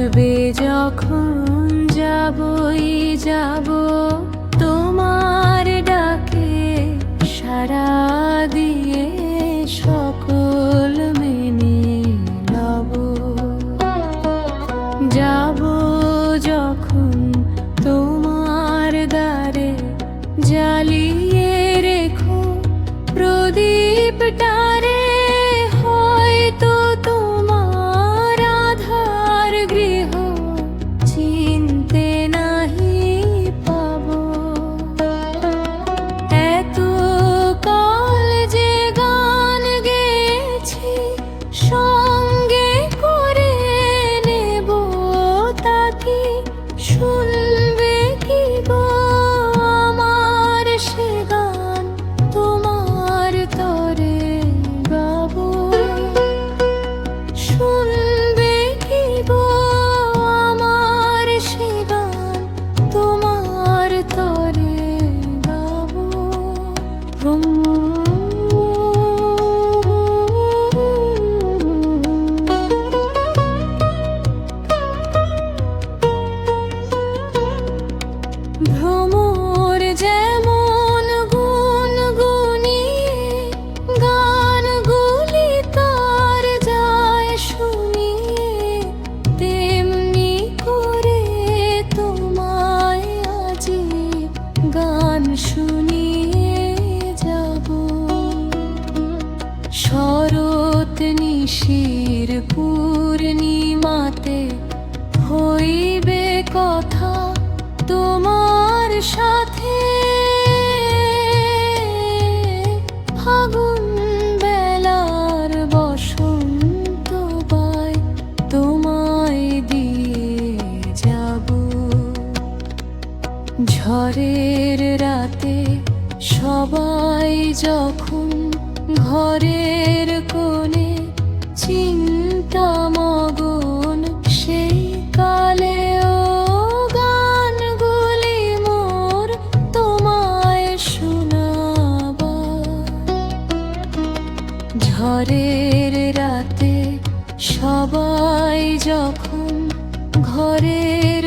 ডাকবে যখন যাবই যাব, তোমার ডাকে সাড়া দিয়ে সকল মেনে লব। যাব যখন তোমার দ্বারে, জ্বালিয়ে রেখো প্রদীপটারে। হয়তো তোমার আধার গৃহ চিনতে নাহি পাব। এত কাল যে গান গেয়েছি, সঙ্গে করে নেব তাকে। শুনবে কি গো আমার সে গান, তোমার তরে গাবো। শুনবে কি গো আমার সে গান, তোমার তরে গাবো। ভ্রমর যেমন গুনগুনিয়ে গানগুলি তার যায় শুনিয়ে, তেমনি করে তোমায় আজি গান শুনিয়ে যাব। শরৎ নিশির পূর্ণিমাতে হইবে কথা তোমার সাথে। ফাগুন বেলার বসন্ত বাই তোমায় দিয়ে যাব। ঝড়ের রাতে সবাই যখন ঘরের কোণে চিন্তা মগন, সেই কালেও গানগুলি মোর তোমায় শোনাবার। ঝড়ের রাতে সবাই যখন ঘরের